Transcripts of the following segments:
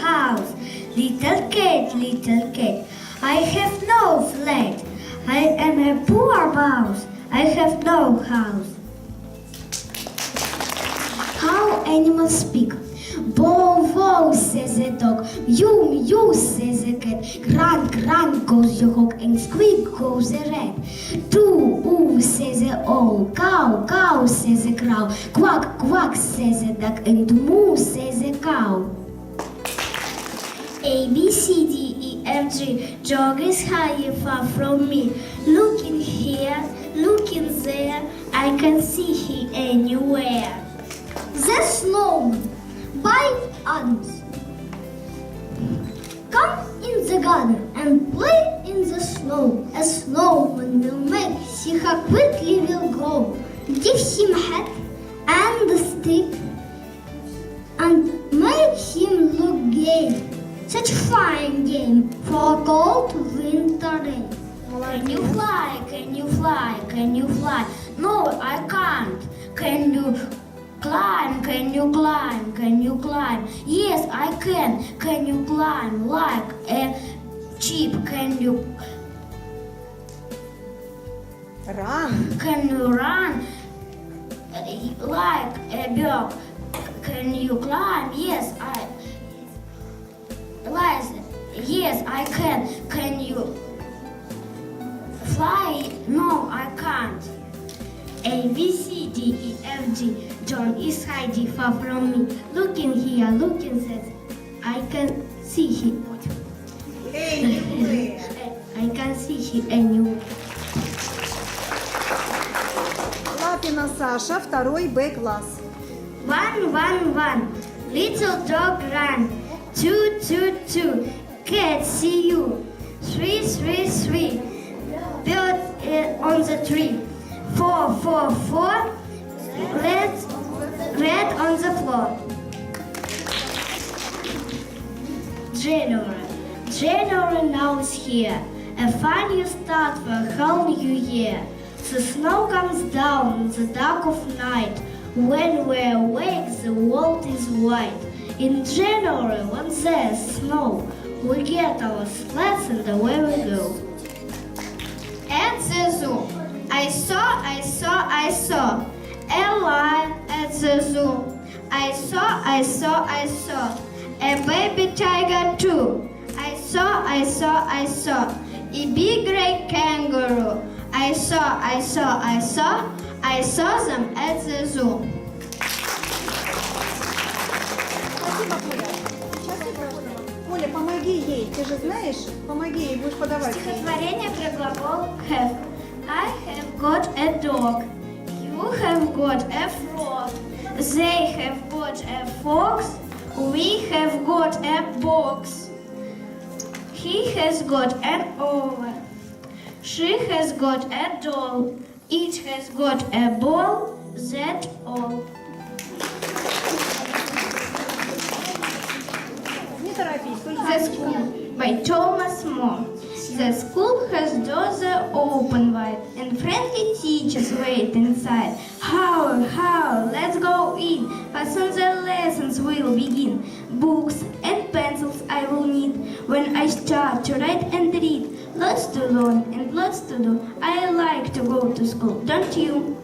house. Little cat, I have no flat. I am a poor mouse, I have no house. How animals speak. Bow, wow, says the dog. Mew, mew, says the cat. Grunt, grunt, goes the hawk, and squeak goes the rat. Too, oo, says the owl. Cow, cow, says the crow. Quack, quack, says the duck, and moo, says the cow. A, B, C, D, E, F, G. Dog is high far from me. Looking here, looking there, I can see him anywhere. The snowman by Adams. Come in the garden and play in the snow. A snowman will make, see how quickly will grow. Give him a hat and a stick and make him look gay. Such a fine game for a cold winter day. Can you fly, can you fly, can you fly? No, I can't. Can you climb, can you climb, can you climb? Yes, I can. Can you climb like a sheep? Can you Run. Can you run like a bird? Can you climb? Yes, I can. Can you fly? No, I can't. A, B, C, D, E, F, G. John is hiding far from me. Looking here, looking there. I can see him. Anywhere. I can see him anywhere. Лапина Саша, второй Б-класс. 1, 1, 1. Little dog run. 2, 2, 2. Cat see you. 3, 3, 3. Bird on the tree. 4, 4, 4. Red on the floor. January now is here. A fun new start for a whole new year. The snow comes down in the dark of night. When we're awake, the world is white. In January, when there's snow, we get our sleds and away we go. At the zoo, I saw a lion at the zoo. I saw a baby tiger too. I saw a big gray kangaroo. I saw them at the zoo. Спасибо, Коля. Коля, помоги ей. Ты же знаешь, помоги ей, будешь подавать ей. Стихотворение про глагол have. I have got a dog. You have got a frog. They have got a fox. We have got a box. He has got an oven. She has got a doll. It has got a ball. That's all. Не торопись, только The School by Thomas More. The school has doors open wide and friendly teachers wait inside. How, let's go in, but soon the lessons will begin. Books and pencils I will need when I start to write and read. Lots to learn and lots to do. I like to go to school, don't you?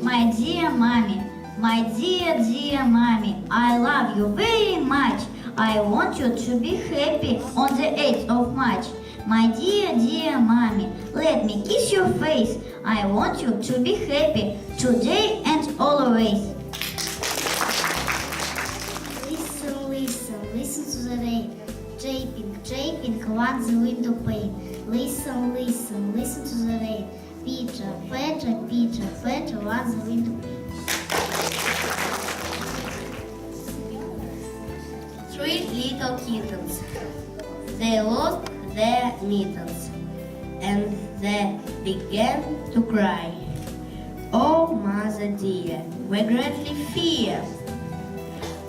My dear mommy, my dear mommy, I love you very much. I want you to be happy on the 8th of March. My dear mommy, let me kiss your face. I want you to be happy today and always. Listen to the rain. Draping on the window pane. Listen to the rain. Peter, on the window pane. 3 little kittens. They lost their mittens, and they began to cry. Oh, mother dear, we greatly fear.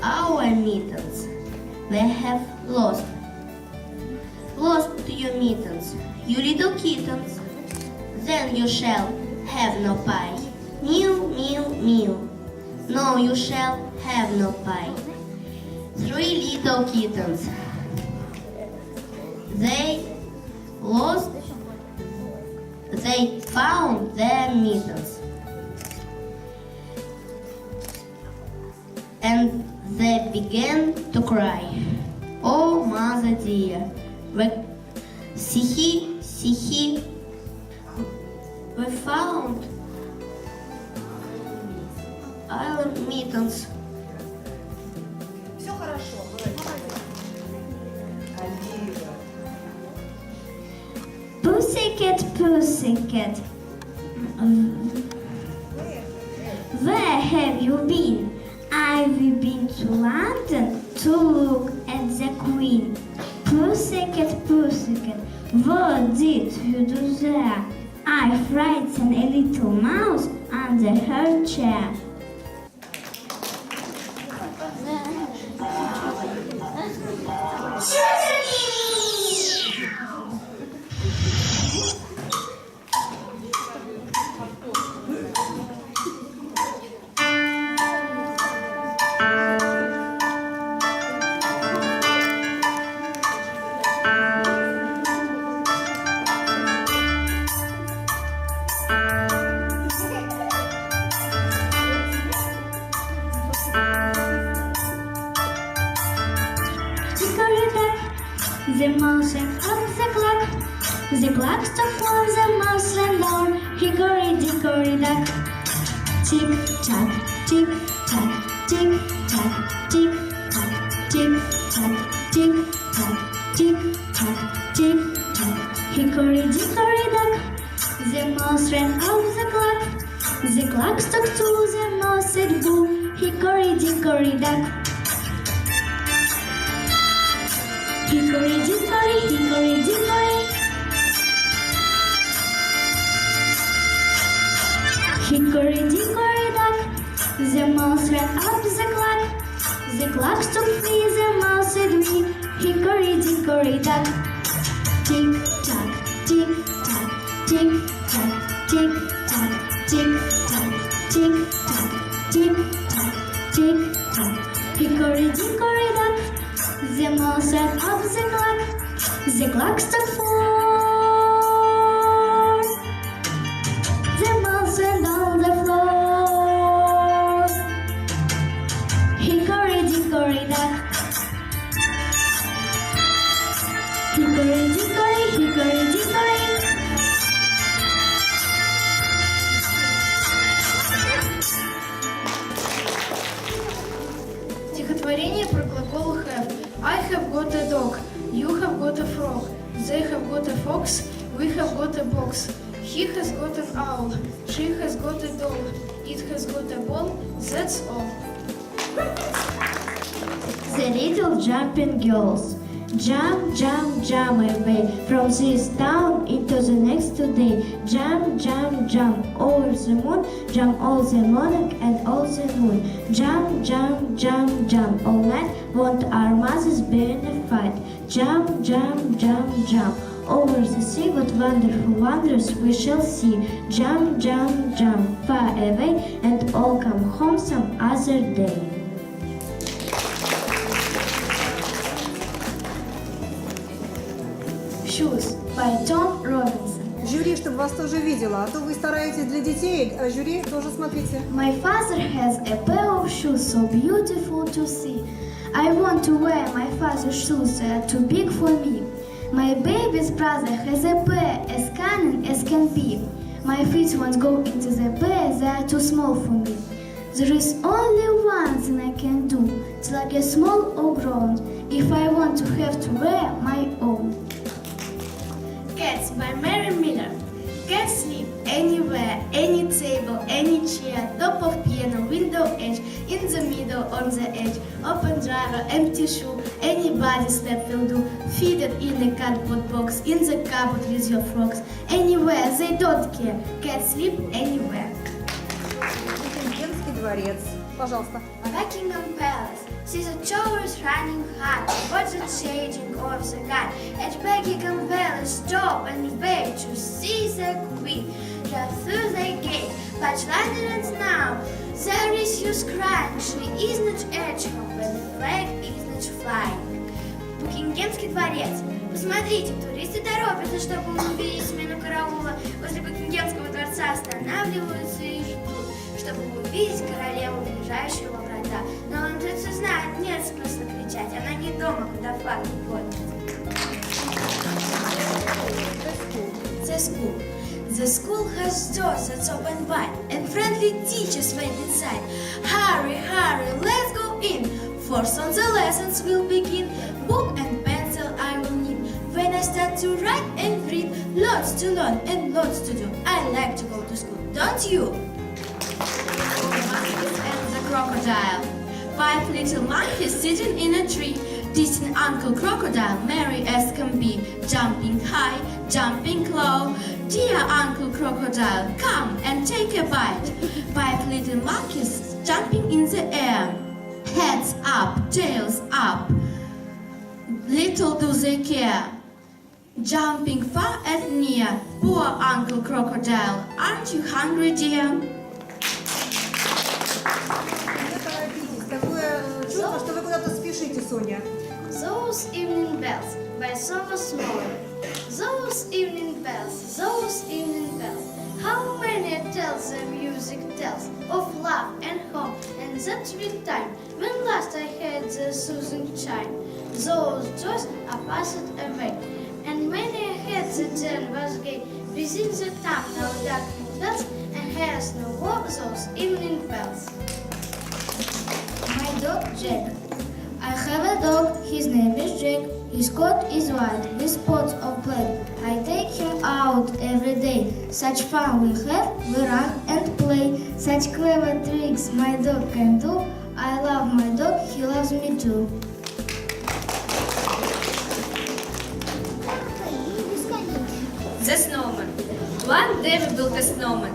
Our mittens, they have lost. Lost your mittens, you little kittens. Then you shall have no pie. Mew, mew, mew. No, you shall have no pie. Three little kittens. They found their mittens. And they began to cry. Oh, mother dear, see, we found our mittens. Все хорошо. Pussycat, pussycat, where have you been? I've been to London to look at the Queen. Pussycat, pussycat, what did you do there? I frightened a little mouse under her chair. The mouse went up the clock. The clock stopped for the mouse went down. Hickory-dickory dock. Tick-tock, tick-tock, tick-tock, tick-tock, tick-tock, tick-tock, tick-tock, tick-tock. Hickory-dickory dock. The mouse ran up the clock. The clock stopped to the mouse said boo. Hickory-dickory dock. Hickory-dickory, hickory-dickory. Hickory-dickory dock. The mouse ran up the clock. The clock stopped me, the mouse said me. Hickory-dickory dock. Tick-tock, tick-tock, tick-tock, tick-tock, tick-tock, tick-tock, tick-tock, tick-tock. Hickory-dickory dock. The mouse ran up the clock. The clock stopped for. The mouse went on the floor. Hickory-dickory dock. Hickory-dickory, hickory-dickory. Стихотворение про глагол have. I have got a dog, you have got a frog, they have got a fox, we have got a box. He has got an owl, she has got a doll, it has got a ball, that's all. The little jumping girls. Jump, jump, jump away from this town into the next today. Jump, jump, jump over the moon, jump all the morning and all the moon. Jump, jump, jump, jump all night, won't our mothers be in a fight? Jump, jump, jump, jump over the sea, what wonderful wonders we shall see. Jump, jump, jump far away and all come home some other day. Shoes by Tom Robinson. Жюри, чтобы вас тоже видела, а то вы стараетесь для детей, а жюри тоже смотрите. My father has a pair of shoes so beautiful to see. I want to wear my father's shoes, they are too big for me. My baby's brother has a pair as cunning as can be. My feet won't go into the pair, they are too small for me. There is only one thing I can do till I get small or grown, if I want to have to wear my own. Cats by Mary Miller. Cats sleep anywhere, any table, any chair, top of piano, window edge, in the middle, on the edge, open drawer, empty shoe, anybody's step will do. Feed it in a cardboard box, in the cupboard with your frogs. Anywhere, they don't care. Cats sleep anywhere. Венский дворец. Пожалуйста. Buckingham Palace. See the towers running hard, watch the changing of the guard. At Buckingham Palace, stop and wait to see the Queen. Just through the gate, but Londoners now. There is your scrunch, she is not at home, but the flag is not дворец. Посмотрите, туристы торопятся, чтобы увидеть смену караула. Возле Букингемского дворца останавливаются и ждут, чтобы увидеть королеву, въезжающую во врата. Но лондонцы знают, нет смысла кричать, она не дома, куда флаг не поднят. The school. The school has doors that's open wide, and friendly teachers wait inside. Hurry, hurry, let's go in. First on the lessons will begin. Book and pencil I will need when I start to write and read. Lots to learn and lots to do. I like to go to school, don't you? Monkeys and the crocodile. 5 little monkeys sitting in a tree, teaching Uncle Crocodile merry as can be, jumping high, jumping low. Dear Uncle Crocodile, come and take a bite. 5 little monkeys jumping in the air, heads up, tails up. Little do they care, jumping far and near. Poor Uncle Crocodile, aren't you hungry, dear? Такое чувство, что вы куда-то спешите, Соня. Those evening bells by Thomas More. Those evening bells, how many tales the music tells of love and home and that sweet time when last I heard the soothing chime. Those joys are passed away, and many a head that then was gay. Within the town now darkness dwells, and hears no more those evening bells. My dog Jack. I have a dog, his name is Jack. His coat is white with spots of black. I take him out every day. Such fun we have, we run and play. Such clever tricks my dog can do. I love my dog, he loves me too. The snowman. One day we built a snowman.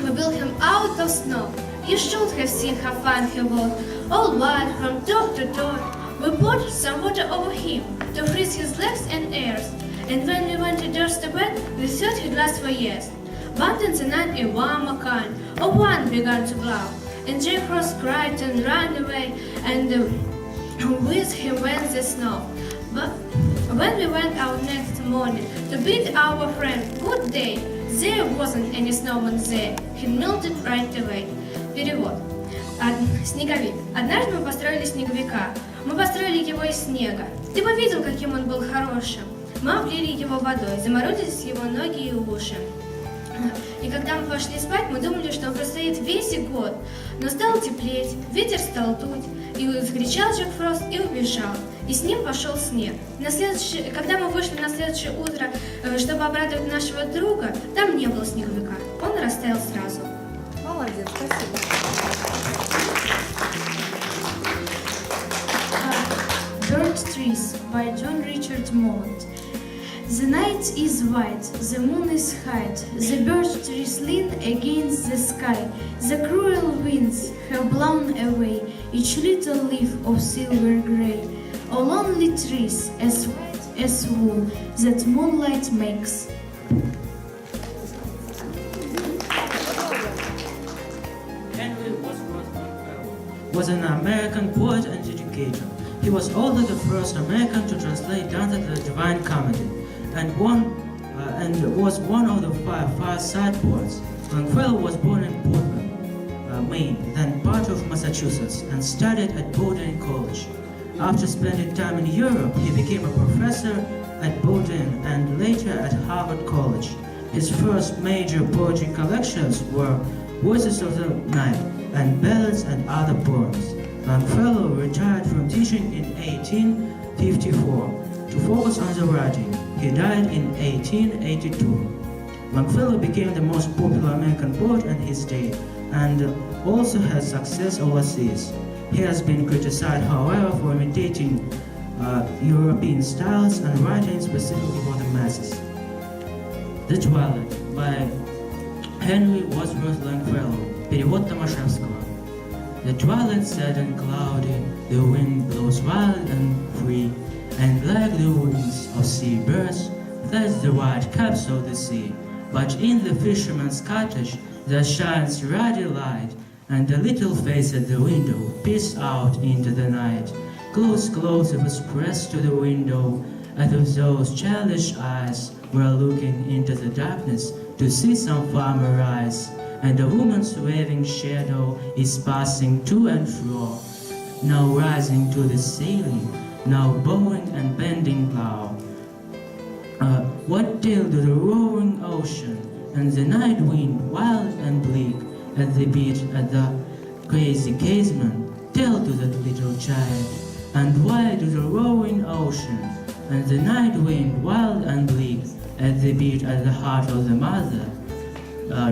We built him out of snow. You should have seen how fine he was, all white from top to toe. We poured some water over him to freeze his legs and ears, and when we went indoors to bed, we thought he'd last for years. But in the night a warmer kind of wind began to blow, and Jack Frost cried and ran away, and with him went the snow. But when we went out next morning to bid our friend good day, there wasn't any snowman there. He melted right away. Перевод. Снеговик. Однажды мы построили снеговика. Мы построили его из снега. Ты бы видел, каким он был хорошим. Мы облили его водой, заморозились его ноги и уши. И когда мы пошли спать, мы думали, что он простоит весь год. Но стало теплеть, ветер стал дуть, и закричал Джек Фрост и убежал. И с ним пошел снег. Когда мы вышли на следующее утро, чтобы обрадовать нашего друга, там не было снеговика. Он растаял сразу. Молодец, спасибо. Bird Trees by John Richard Mould. The night is white, the moon is high, the birch trees lean against the sky. The cruel winds have blown away each little leaf of silver grey. O lonely trees, as white as wool, that moonlight makes. Henry was an American poet and educator. He was also the first American to translate Dante the Divine Comedy, and was one of the five side poets. Longfellow was born in Portland, Maine, then part of Massachusetts, and studied at Bowdoin College. After spending time in Europe, he became a professor at Bowdoin and later at Harvard College. His first major poetry collections were Voices of the Night and Ballads and Other Poems. Longfellow retired from teaching in 1854 to focus on the writing. He died in 1882. Longfellow became the most popular American poet in his day and also had success overseas. He has been criticized, however, for imitating European styles and writing specifically for the masses. The Twilight by Henry Wadsworth Longfellow. Перевод Томашевского. The twilight sad and cloudy, the wind blows wild and free, and like the wings of sea birds, flies the white caps of the sea. But in the fisherman's cottage there shines ruddy light, and a little face at the window peers out into the night. Close, close it was pressed to the window, Out of those childish eyes were looking into the darkness to see some farmer rise, and a woman's waving shadow is passing to and fro, now rising to the ceiling, now bowing and bending low. What tale to the roaring ocean and the night wind wild and bleak at the beach at the crazy casement tell to that little child? And why to the roaring ocean and the night wind wild and bleak at the beat at the heart of the mother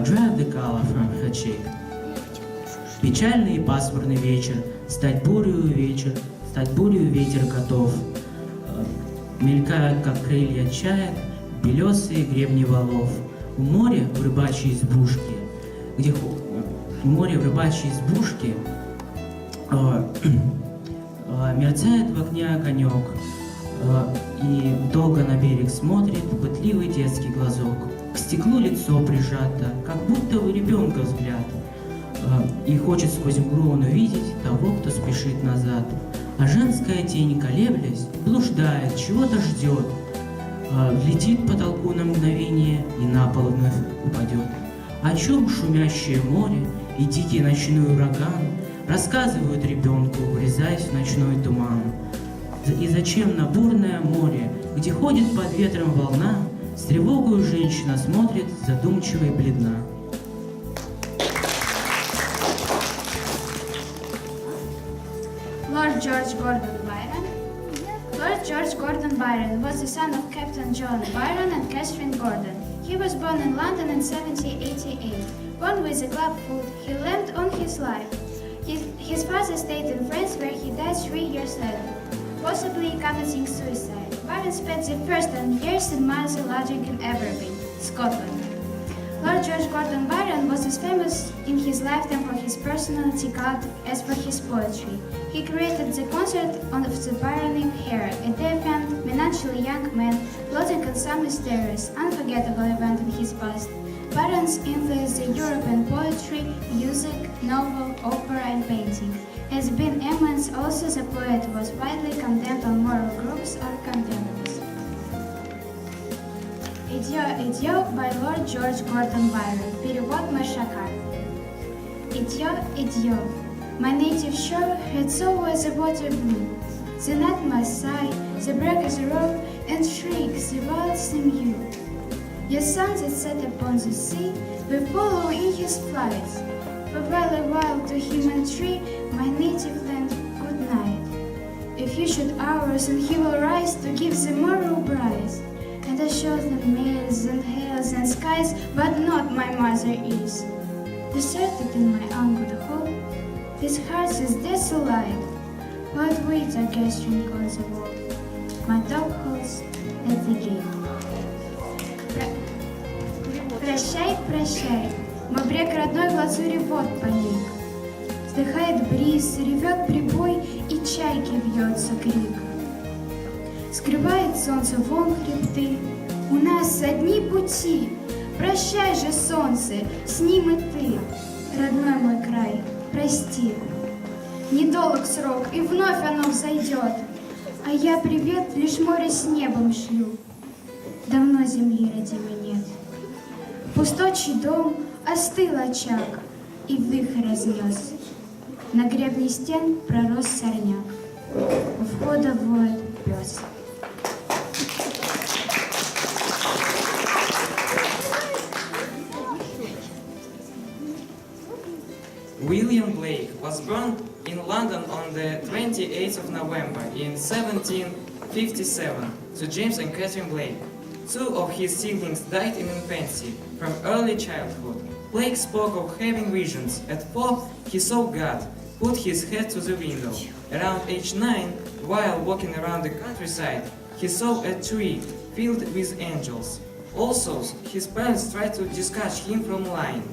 drive the color from her cheek? Печальный и пасмурный вечер, стать бурью ветер готов. Мелькают, как крылья чаек, белесые гребни валов. У моря в рыбачьей избушке, мерцает в окне огонек, и долго на берег смотрит пытливый детский глазок. К стеклу лицо прижато, как будто у ребенка взгляд, и хочет сквозь мглу он увидеть того, кто спешит назад. А женская тень, колеблясь, блуждает, чего-то ждет, летит по потолку на мгновение и на пол вновь упадет. О чем шумящее море и дикий ночной ураган рассказывают ребенку, врезаясь в ночной туман. И зачем на бурное море, где ходит под ветром волна, с тревогой женщина смотрит, задумчиво и бледна. Lord George Gordon Byron. Lord George Gordon Byron was the son of Captain John Byron and Catherine Gordon. He was born in London in 1788. Born with a club foot, he lived on his life. His father stayed in France, where he died 3 years later, possibly committing suicide. Byron spent the first 10 years in Martha lodging in Aberdeen, Scotland. Lord George Gordon Byron was as famous in his lifetime for his personality cult as for his poetry. He created the concert of the Byronic Hair, a defiant, melancholy young man floating on some mysterious, unforgettable event in his past. Byron's influenced the European poetry, music, novel, opera and painting. Has been immense, also the poet was widely condemned on moral groups or contemporary. Идё by Lord George Gordon Byron. Перевод Машака. Идё. My native shore heads over the water blue. The night must sigh, the breakers roar, and shrieks the wild sea. Your sun that set upon the sea will follow in his flight. Farewell a while to him and tree, my native land, good night. If you should ours, and he will rise to give the morrow bright. And I show them males and hills and skies, but not my mother is. Deserted in my own good home, his heart is desolate. What weight I guess on the wall, my dog calls at the gate. Прощай, прощай, мой брег родной в лазуре вод поник. Вздыхает бриз, ревет прибой, и чайки вьется крик. Скрывает солнце вон хребты, у нас одни пути. Прощай же, солнце, с ним и ты, родной мой край, прости. Недолг срок, и вновь оно взойдет, а я привет лишь море с небом шлю. Давно земли родимой нет. Пусточий дом, остыл очаг, и вдых разнес. На гребне стен пророс сорняк, у входа воет пес. William Blake was born in London on the 28th of November in 1757 to James and Catherine Blake. Two of his siblings died in infancy from early childhood. Blake spoke of having visions. At 4, he saw God put his head to the window. Around age 9, while walking around the countryside, he saw a tree filled with angels. Also, his parents tried to discourage him from lying.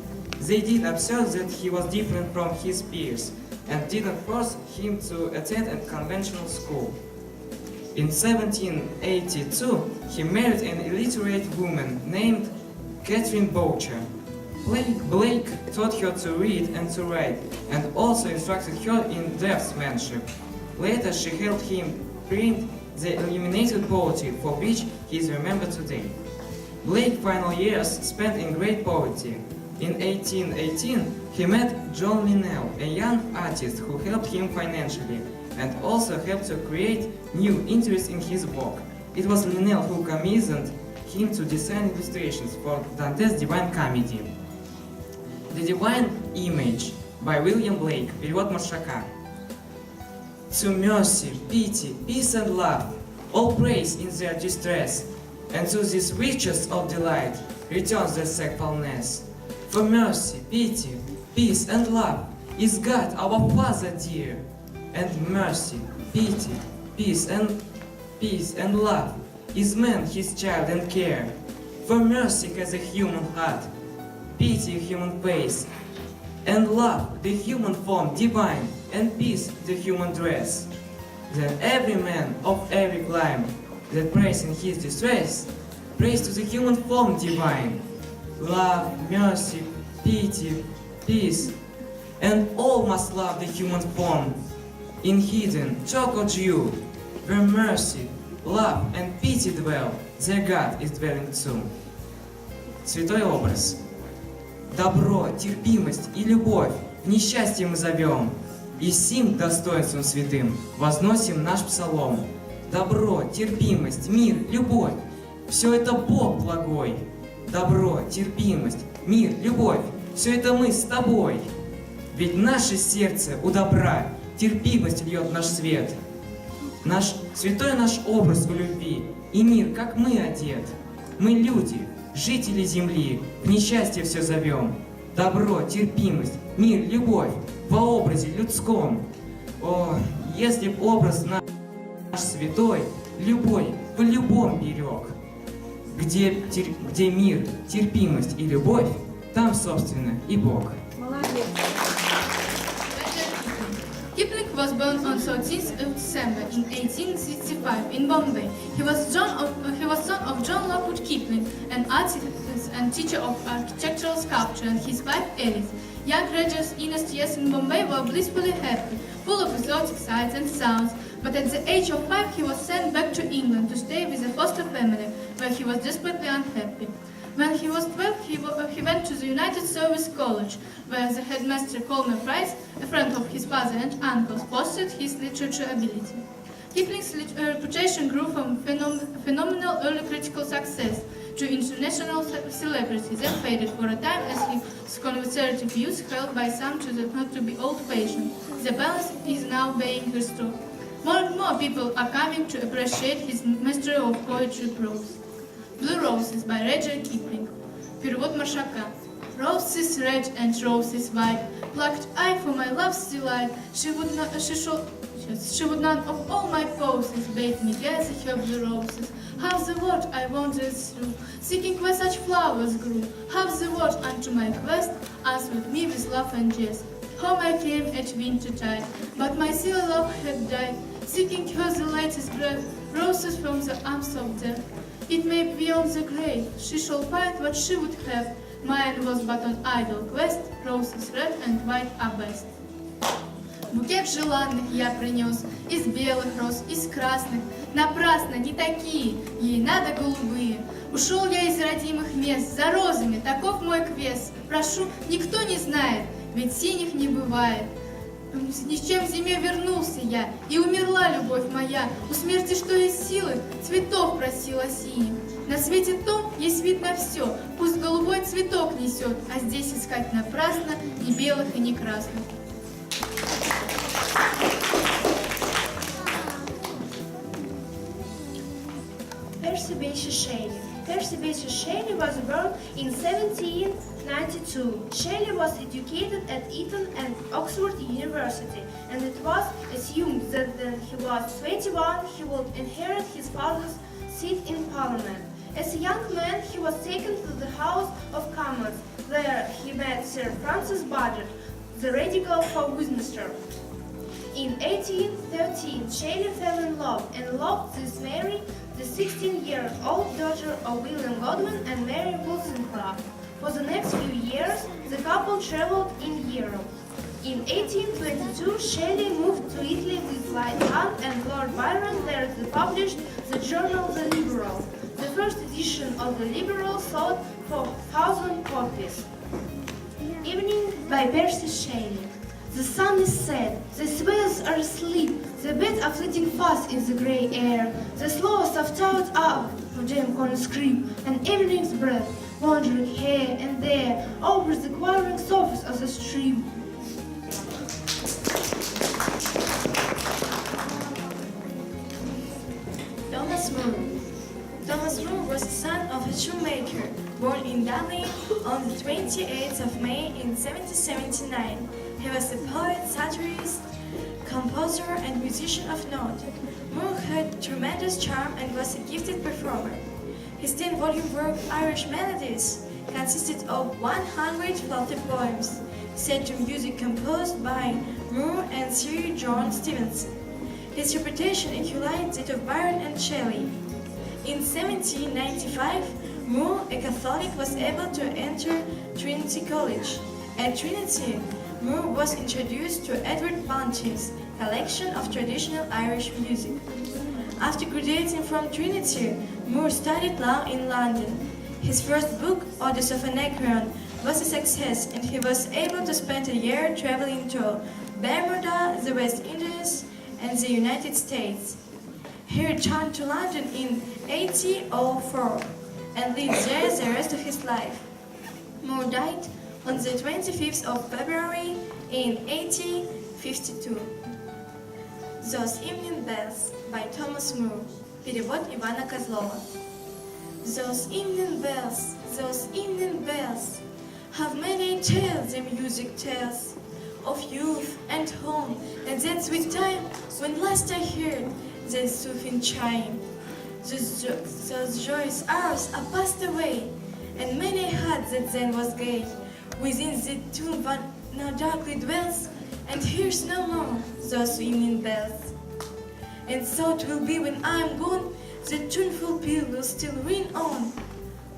They did observe that he was different from his peers and didn't force him to attend a conventional school. In 1782, he married an illiterate woman named Catherine Boucher. Blake taught her to read and to write, and also instructed her in draftsmanship. Later, she helped him print the illuminated poetry for which he is remembered today. Blake's final years spent in great poverty. In 1818, he met John Linnell, a young artist who helped him financially and also helped to create new interest in his work. It was Linnell who commissioned him to design illustrations for Dante's Divine Comedy. The Divine Image by William Blake, перевод Маршака. To mercy, pity, peace and love, all praise in their distress, and to this richest of delight returns their thankfulness. For mercy, pity, peace and love is God our Father dear, and mercy, pity, peace and love is man his child and care. For mercy has a human heart, pity a human face, and love the human form divine, and peace the human dress. Then every man of every clime that prays in his distress, prays to the human form divine. Love, mercy, pity, peace, and all must love the human form. In hidden chalk or dew, where mercy, love and pity dwell, their God is dwelling too. Святой образ. Добро, терпимость и любовь в несчастье мы зовем, и сим достоинством святым возносим наш псалом. Добро, терпимость, мир, любовь — все это Бог благой. Добро, терпимость, мир, любовь — все это мы с тобой. Ведь наше сердце у добра терпимость льет наш свет. Святой наш образ у любви, и мир, как мы, одет. Мы люди, жители земли, в несчастье все зовем. Добро, терпимость, мир, любовь во образе людском. О, если б образ наш святой любовь в любом берег. Где мир, терпимость и любовь, там, собственно, и Бог. Молодец. Kipling was born on 13th of December in 1865 in Bombay. He was son of John Lockwood Kipling, an artist and teacher of architectural sculpture, and his wife Alice. Young Reggie's innocent years in Bombay were blissfully happy, full of exotic sights and sounds. But at the age of 5, he was sent back to England to stay with a foster family, where he was desperately unhappy. When he was 12, he went to the United Service College, where the headmaster Colmer Price, a friend of his father and uncles, fostered his literature ability. Kipling's reputation grew from phenomenal early critical success to international celebrity, then faded for a time as his conservative views held by some not to be old-fashioned. The balance is now being restored. More and more people are coming to appreciate his mastery of poetry prose. Blue Roses by Rudyard Kipling. Перевод Маршака. Roses red and roses white, plucked I for my love's delight. She would none of all my poses bade me gather her blue roses. Half the world I wandered through, seeking where such flowers grew. Half the world unto my quest answered me with love and jest. Home I came at winter tide, but my silly love had died, seeking her the latest breath, roses from the arms of death. It may be beyond the grave, she shall find what she would have. Mine was but an idle quest, roses red and white are best. Букет желанных я принес, из белых роз, из красных. Напрасно, не такие, ей надо голубые. Ушел я из родимых мест, за розами, таков мой квест. Прошу, никто не знает, ведь синих не бывает. Ни с чем в зиме вернулся я, и умерла любовь моя. У смерти что есть силы, цветов просила синих. На свете том есть вид на все, пусть голубой цветок несет, а здесь искать напрасно ни белых и ни красных. Percy Shelley was born in 1792. Shelley was educated at Eton and Oxford University, and it was assumed that when he was 21 he would inherit his father's seat in Parliament. As a young man, he was taken to the House of Commons, where he met Sir Francis Burdett, the radical for Westminster. In 1813, Shelley fell in love and loved this Mary, the 16-year-old daughter of William Godwin and Mary Wollstonecraft. For the next few years, the couple traveled in Europe. In 1822, Shelley moved to Italy with Light Hunt and Lord Byron. There they published the journal The Liberal. The first edition of The Liberal sold 4,000 copies. Evening by Percy Shelley. The sun is set, the swells are asleep, the birds are flitting fast in the grey air, the sloths have towed up for jam corners creep, and evening's breath, wandering here and there, over the quiring surface of the stream. Thomas Moore. Thomas Moore was the son of a shoemaker, born in Dublin on the 28th of May in 1779. He was a poet, satirist, composer, and musician of note. Moore had tremendous charm and was a gifted performer. His 10-volume work, Irish Melodies, consisted of 140 poems, set to music composed by Moore and Sir John Stevenson. His reputation emulates that of Byron and Shelley. In 1795, Moore, a Catholic, was able to enter Trinity College. At Trinity, Moore was introduced to Edward Bunting's collection of traditional Irish music. After graduating from Trinity, Moore studied law in London. His first book, Odes of Anacreon, was a success, and he was able to spend a year traveling to Bermuda, the West Indies, and the United States. He returned to London in 1804 and lived there the rest of his life. Moore died on the 25th of February in 1852. Those Evening Bells by Thomas Moore. Перевод Ивана Козлова. Those evening bells, have many tales the music tells, of youth and home, and that sweet time when last I heard the soothing chime. Those joyous hours are passed away, and many a heart that then was gay, within the tomb one now darkly dwells, and hears no more those evening bells. And so 'twill be when I am gone, the tuneful peal will still ring on,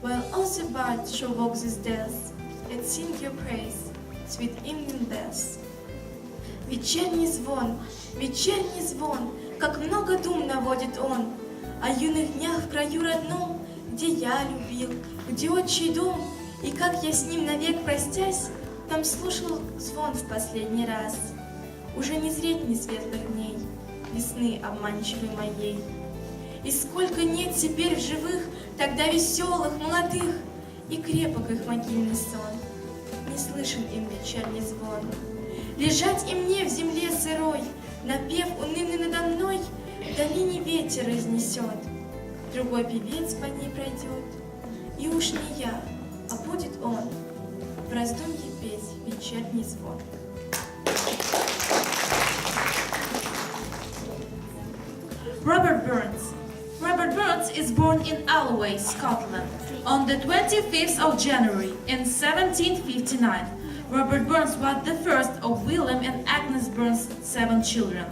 while all the bards shall walk these dells, and sing your praise, sweet evening bells. Вечерний звон, как много дум наводит он, о юных днях в краю родном, где я любил, где отчий дом, и как я с ним навек простясь, там слушал звон в последний раз. Уже не зреть ни светлых дней, весны обманчивой моей. И сколько нет теперь в живых, тогда веселых, молодых, и крепок их могильный сон. Не слышен им вечерний звон. Лежать и мне в земле сырой, напев унывный надо мной, в долине ветер разнесет. Другой певец по ней пройдет, и уж не я, а будет он в раздумье петь вечерний звон. Robert Burns. Robert Burns is born in Alloway, Scotland, on the 25th of January in 1759. Robert Burns was the first of William and Agnes Burns' 7 children.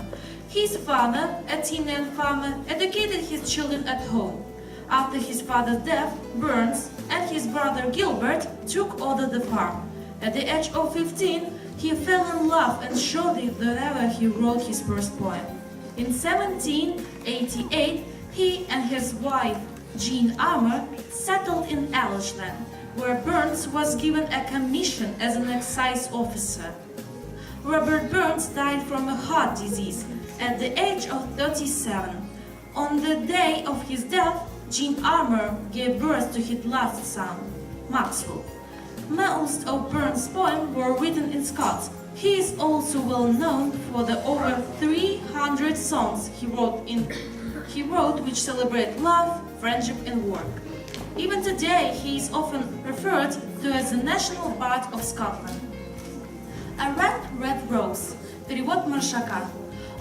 His father, a tenant farmer, educated his children at home. After his father's death, Burns and his brother Gilbert took over the farm. At the age of 15, he fell in love and showed it whenever he wrote his first poem. In 1788, he and his wife, Jean Armour, settled in Elishland, where Burns was given a commission as an excise officer. Robert Burns died from a heart disease at the age of 37. On the day of his death, Jean Armour gave birth to his last son, Maxwell. Most of Burns' poems were written in Scots. He is also well known for the over 300 songs he wrote which celebrate love, friendship and work. Even today, he is often referred to as the national bard of Scotland. A red rose. Перевод Маршака.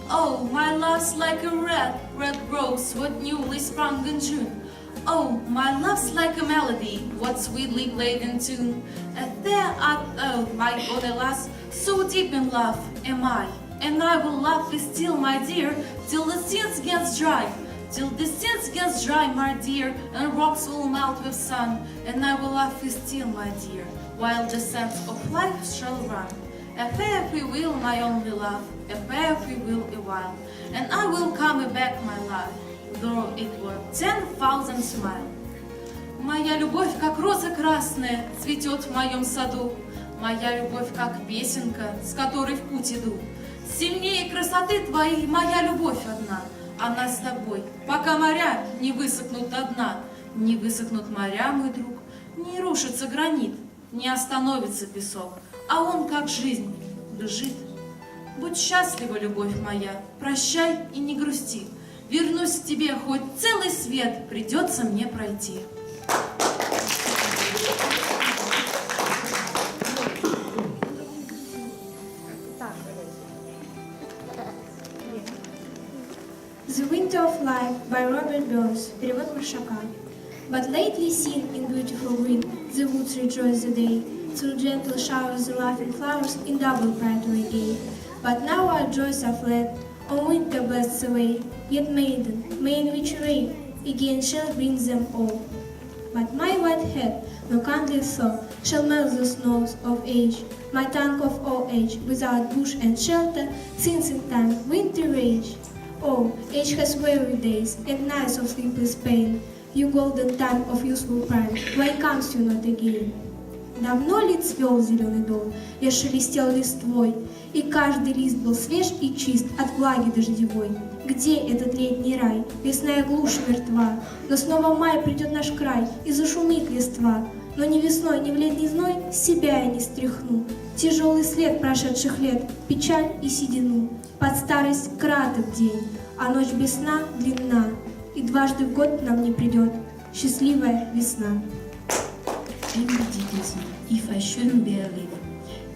Oh, my love's like a red rose, what newly sprung in June. Oh, my love's like a melody, what sweetly played in tune. And there art thou, my body lass, so deep in love am I. And I will love thee still, my dear, till the seas gets dry. Till the seas gets dry, my dear, and rocks will melt with sun. And I will love thee still, my dear, while the sands of life shall run. A fair free will, my only love, a fair free will a while, and I will come back, my love, though it were 10,000 miles. Моя любовь, как роза красная, цветет в моем саду. Моя любовь, как песенка, с которой в путь иду. Сильнее красоты твоей моя любовь одна. Она с тобой, пока моря не высохнут до дна. Не высохнут моря, мой друг, не рушится гранит, не остановится песок, а он, как жизнь, бежит. Будь счастлива, любовь моя, прощай и не грусти. Вернусь к тебе, хоть целый свет придется мне пройти. The Winter of Life by Robert Burns, перевод Маршака. But lately seen in beautiful green, the woods rejoice the day, through gentle showers the laughing flowers in double pride were gay. But now our joys are fled, on winter blasts away, yet maiden, may in which array, again shall bring them all. But my white head, no kindly thought, shall melt the snows of age, my tongue of old age, without bush and shelter, since in time winter rage. Oh, age has weary days, and nights of sleepless pain. You golden time of youthful prime, why comes you not again? Давно ли цвел зеленый дом, я шелестел листвой, и каждый лист был свеж и чист от влаги дождевой. Где этот летний рай? Лесная глушь мертва, но снова май придет наш край, и зашумит листва. Но ни весной, ни в летний зной себя я не стряхну. Тяжелый след прошедших лет, печаль и седину. Под старость краток день, а ночь без сна длинна, и дважды в год нам не придет счастливая весна. If I shouldn't be alive,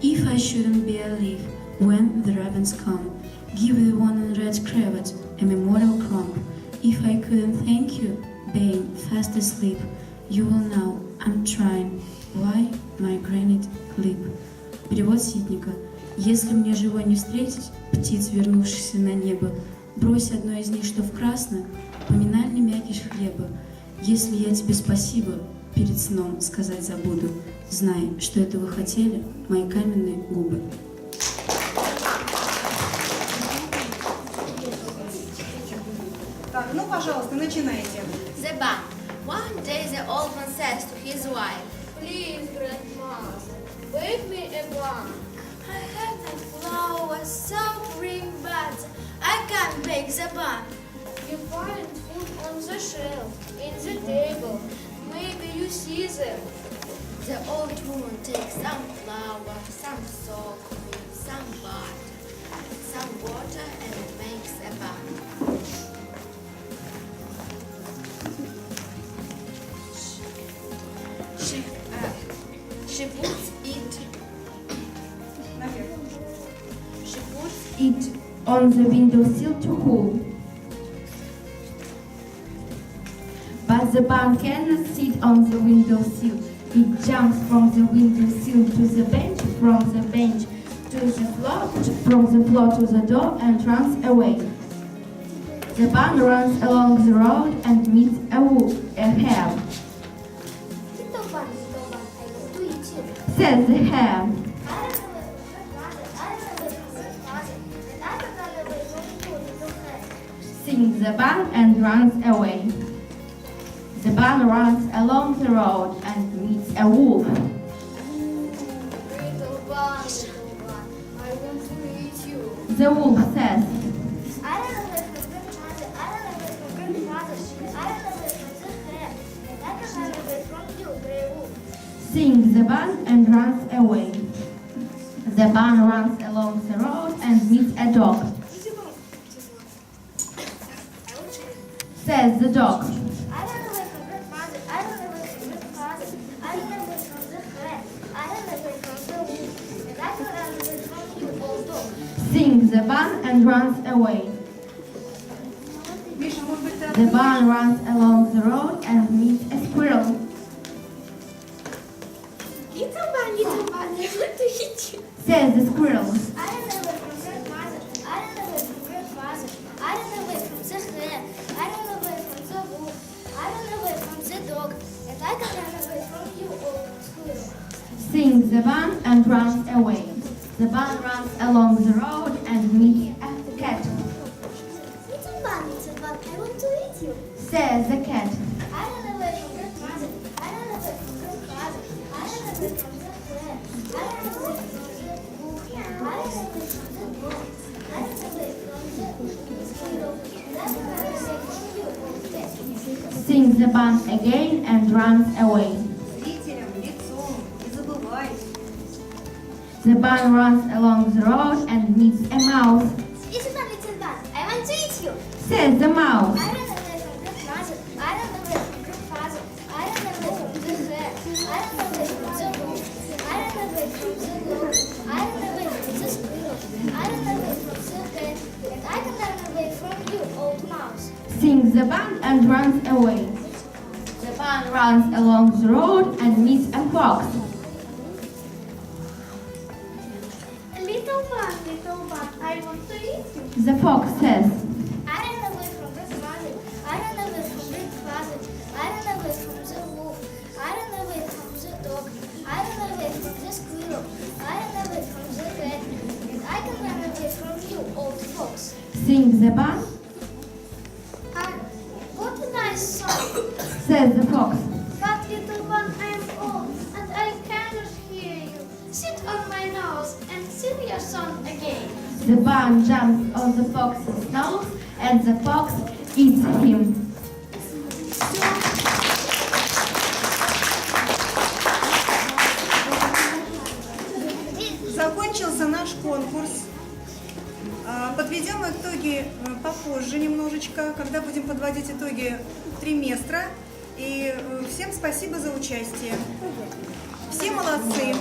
if I shouldn't be alive, when the ravens come, give the one in red cravat a memorial crumb. If I couldn't thank you, being fast asleep, you will know I'm trying. Why my granite clip? Перевод Ситника. Если мне живой не встретить птиц, вернувшихся на небо, брось одно из них, что в красном, поминальный мякиш хлеба. Если я тебе спасибо перед сном сказать забуду, знай, что это вы хотели, мои каменные губы. Так, ну, пожалуйста, начинайте. The bun. One day the old man says to his wife, "Please, grandmother, bake me a bun. I have the flour so green, but I can't bake the bun." You find food on the shelf, in the table. Maybe you see them. The old woman takes some flour, some salt, some butter, some water, and makes a bun. She puts it on the windowsill to cool. But the bun cannot sit on the windowsill. It jumps from the windowsill to the bench, from the bench to the floor, from the floor to the door, and runs away. The bun runs along the road and meets a wolf, a hare. Says the hare. Sings the bun and runs away. The bun runs along the road and meets a wolf. Little bun, I want to eat you. The wolf says. I don't know where from grandmother, I don't know where from grandfather, I don't know where from the hare, and I don't know where from you, grey wolf. Sings the bun and runs away. The bun runs along the road and meets a dog. Says the dog. I don't know where from grandmother, I don't know where from grandfather, I don't know where from the hare, I don't know where from the wolf, and I don't know where from you, old dog. Sings the bun and runs away. Миша, может быть, ты The bun runs along the road and meets a squirrel. Little bun, I want to eat you. Says the squirrel. I don't know where from grandmother, I don't know where from grandfather, I don't know where from the hare, I don't know where from the wolf, I don't know where from the dog, and I don't know where from you, old squirrel. Sings the bun and runs away. The bun runs along the road and meets a cat. Little bun, I want to eat you. Says the cat. I run away from grandmother. I run away from grandfather. I run away from the friend. I run away from the book. I run away from the book. I run away from the squirrel. I run away from you, old cat. Sings the bun again and runs away. Зрителям лицом, не забывай. The bun runs along the road and meets a mouse. Little bun, I want to eat you. Says the mouse. I run away from grandmother. I run away from grandfather. I run away from the rat. I run away from the wolf. I run away from the dog. I run away from the squirrel. I run away from the cat. And I can run away from you, old mouse. Sings the bun and runs away. The bun runs along the road and meets a fox. Little bun, I want to eat you. The fox says. I run away from grandmother. I run away from grandfather. I run away from the wolf. I run away from the dog. I run away from the squirrel. I run away from the cat. And I can run away from you, old fox. Sings the bun. What a nice song. Says the fox. But little one, I am old and I cannot hear you. Sit on my nose and sing your song again. The bun jumps on the fox's nose and the fox eats him. Закончился наш конкурс. Подведем итоги попозже немножечко, когда будем подводить итоги триместра. И всем спасибо за участие. Все молодцы.